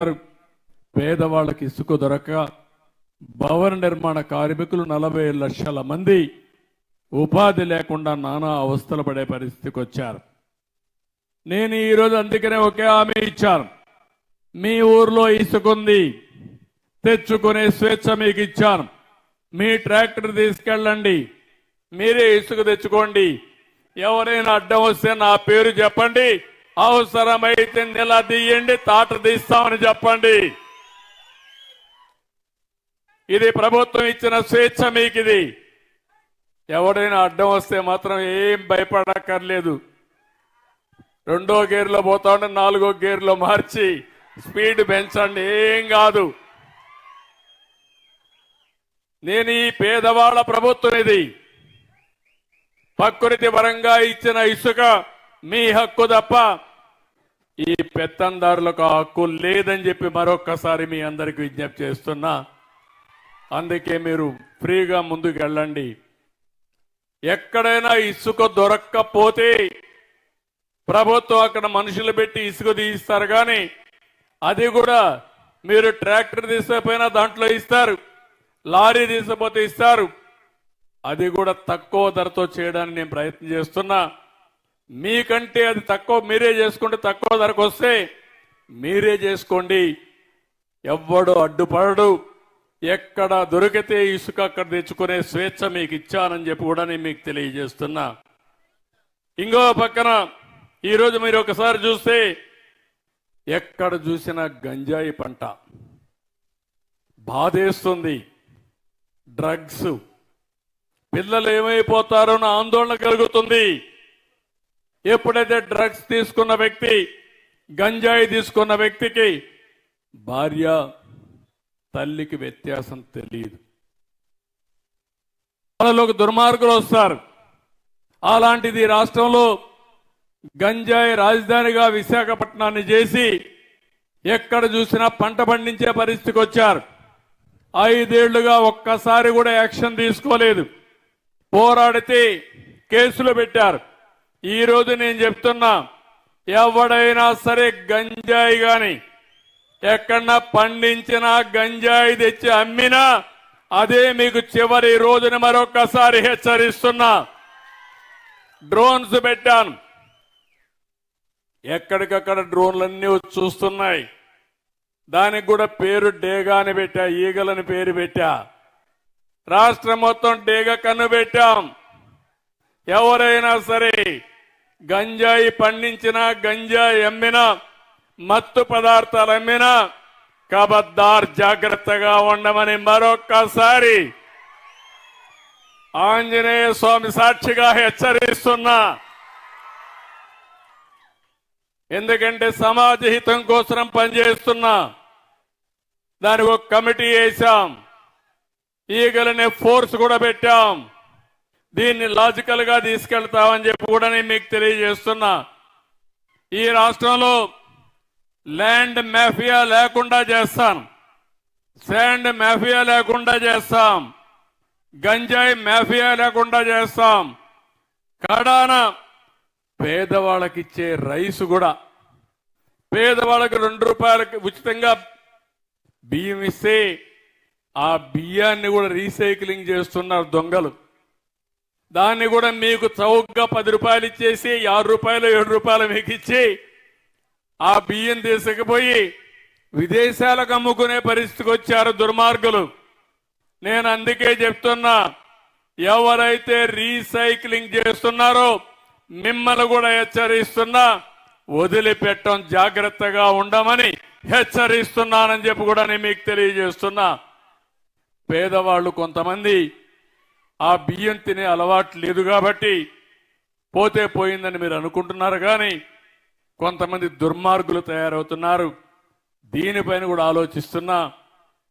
పేదవాళ్ళకి ఇసుక దొరక భవన నిర్మాణ కార్మికులు 40 లక్షల మంది ఉపాధి లేకుండా నానా అవస్థలు పడే పరిస్థితికి వచ్చారు. నేను ఈరోజు అందుకనే ఒకే హామీ ఇచ్చాను. మీ ఊర్లో ఇసుకుంది, తెచ్చుకునే స్వేచ్ఛ మీకు ఇచ్చాను. మీ ట్రాక్టర్ తీసుకెళ్ళండి, మీరే ఇసుక తెచ్చుకోండి. ఎవరైనా అడ్డం వస్తే నా పేరు చెప్పండి, అవసరమైతే నిలదీయండి, తాట తీస్తామని చెప్పండి. ఇది ప్రభుత్వం ఇచ్చిన స్వేచ్ఛ మీకు. ఇది ఎవడైనా అడ్డం వస్తే మాత్రం ఏం భయపడక్కర్లేదు. 2వ గేర్లో పోతా ఉంటే 4వ గేర్లో మార్చి స్పీడ్ పెంచండి, ఏం కాదు. నేను ఈ పేదవాళ్ల ప్రభుత్వం ఇది. ప్రకృతి పరంగా ఇచ్చిన ఇసుక మీ హక్కు తప్ప ఈ పెత్తందారులకు హక్కు లేదని చెప్పి మరొక్కసారి మీ అందరికి విజ్ఞప్తి చేస్తున్నా. అందుకే మీరు ఫ్రీగా ముందుకు వెళ్ళండి. ఎక్కడైనా ఇసుక దొరక్కపోతే ప్రభుత్వం అక్కడ మనుషులు పెట్టి ఇసుక తీయిస్తారు, కానీ అది కూడా మీరు ట్రాక్టర్ తీసుకుపోయినా దాంట్లో ఇస్తారు, లారీ తీసుకుపోతే ఇస్తారు. అది కూడా తక్కువ ధరతో చేయడానికి నేను ప్రయత్నం చేస్తున్నా. మీకంటే అది తక్కువ, మీరే చేసుకుంటే తక్కువ ధరకు వస్తే మీరే చేసుకోండి. ఎవ్వడు అడ్డుపడడు. ఎక్కడ దొరికితే ఇసుక అక్కడ తెచ్చుకునే స్వేచ్ఛ మీకు ఇచ్చానని చెప్పి కూడా నేను మీకు తెలియజేస్తున్నా. ఇంకో పక్కన ఈరోజు మీరు ఒకసారి చూస్తే ఎక్కడ చూసినా గంజాయి పంట బాధేస్తుంది. డ్రగ్స్, పిల్లలు ఏమైపోతారో నా ఆందోళన కలుగుతుంది. ఎప్పుడైతే డ్రగ్స్ తీసుకున్న వ్యక్తి, గంజాయి తీసుకున్న వ్యక్తికి భార్య తల్లికి వ్యత్యాసం తెలియదు. వాళ్ళలోకి దుర్మార్గులు వస్తారు. అలాంటిది రాష్ట్రంలో గంజాయి రాజధానిగా విశాఖపట్నాన్ని చేసి ఎక్కడ చూసినా పంట పండించే పరిస్థితికి వచ్చారు. 5 ఏళ్లుగా ఒక్కసారి కూడా యాక్షన్ తీసుకోలేదు. పోరాడితే కేసులు పెట్టారు. ఈ రోజు నేను చెప్తున్నా, ఎవడైనా సరే గంజాయి గాని ఎక్కడన్నా పండించిన గంజాయి తెచ్చి అమ్మినా అదే మీకు చివరి రోజున మరొకసారి హెచ్చరిస్తున్నా. డ్రోన్స్ పెట్టాను, ఎక్కడికక్కడ డ్రోన్లన్నీ వచ్చి చూస్తున్నాయి. దానికి కూడా పేరు డేగా అని పెట్టా, ఈగలని పేరు పెట్టా. రాష్ట్రం మొత్తం డేగ కన్ను పెట్టాం. ఎవరైనా సరే గంజాయి పండించినా, గంజాయి అమ్మినా, మత్తు పదార్థాలు అమ్మినా కబద్దార్ జాగ్రత్తగా ఉండమని మరొక్కసారి ఆంజనేయ స్వామి సాక్షిగా హెచ్చరిస్తున్నా. ఎందుకంటే సమాజ హితం కోసం పనిచేస్తున్నా. దానికి ఒక కమిటీ వేశాం, ఈగలనే ఫోర్స్ కూడా పెట్టాం. దీన్ని లాజికల్ గా తీసుకెళ్తామని చెప్పి కూడా నేను మీకు తెలియజేస్తున్నా. ఈ రాష్ట్రంలో ల్యాండ్ మాఫియా లేకుండా చేస్తాం, శాండ్ మాఫియా లేకుండా చేస్తాం, గంజాయి మాఫియా లేకుండా చేస్తాం. కడాన పేదవాళ్ళకి ఇచ్చే రైసు కూడా, పేదవాళ్ళకి 2 రూపాయలకి ఉచితంగా బియ్యం ఇస్తే ఆ బియ్యాన్ని కూడా రీసైక్లింగ్ చేస్తున్నారు దొంగలు. దాన్ని కూడా మీకు చౌకగా 10 రూపాయలు ఇచ్చేసి 6 రూపాయలు 7 రూపాయలు మీకు ఇచ్చి ఆ బియ్యం తీసుకుపోయి విదేశాలకు అమ్ముకునే పరిస్థితికి వచ్చారు దుర్మార్గులు. నేను అందుకే చెప్తున్నా, ఎవరైతే రీసైక్లింగ్ చేస్తున్నారో మిమ్మల్ని కూడా హెచ్చరిస్తున్నా, వదిలిపెట్టం జాగ్రత్తగా ఉండమని హెచ్చరిస్తున్నానని చెప్పి కూడా నేను మీకు తెలియజేస్తున్నా. పేదవాళ్ళు కొంతమంది ఆ బియ్యం తినే అలవాటు లేదు కాబట్టి పోతే పోయిందని మీరు అనుకుంటున్నారు, కానీ కొంతమంది దుర్మార్గులు తయారవుతున్నారు. దీనిపైన కూడా ఆలోచిస్తున్నా.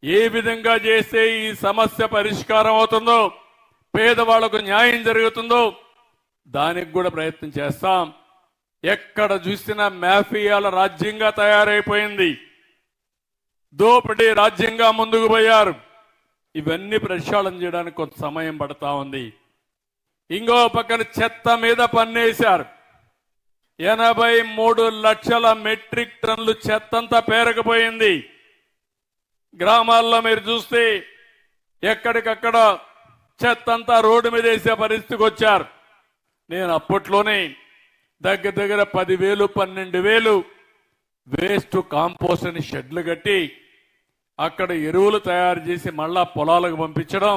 ఏ విధంగా చేస్తే ఈ సమస్య పరిష్కారం అవుతుందో, పేదవాళ్లకు న్యాయం జరుగుతుందో దానికి కూడా ప్రయత్నం చేస్తాం. ఎక్కడ చూసినా మాఫియాల రాజ్యంగా తయారైపోయింది, దోపిడీ రాజ్యంగా ముందుకు పోయారు. ఇవన్నీ ప్రక్షాళన చేయడానికి కొంత సమయం పడతా ఉంది. ఇంకో పక్కన చెత్త మీద పన్నేశారు. 83 లక్షల మెట్రిక్ టన్నులు చెత్తంతా పేరకపోయింది. గ్రామాల్లో మీరు చూస్తే ఎక్కడికక్కడ చెత్తంతా రోడ్డు మీద వేసే పరిస్థితికి వచ్చారు. నేను అప్పట్లోనే దగ్గర 10,000 12,000 వేస్ట్ కాంపోస్ట్ అని షెడ్లు కట్టి అక్కడ ఎరువులు తయారు చేసి మళ్ళా పొలాలకు పంపించడం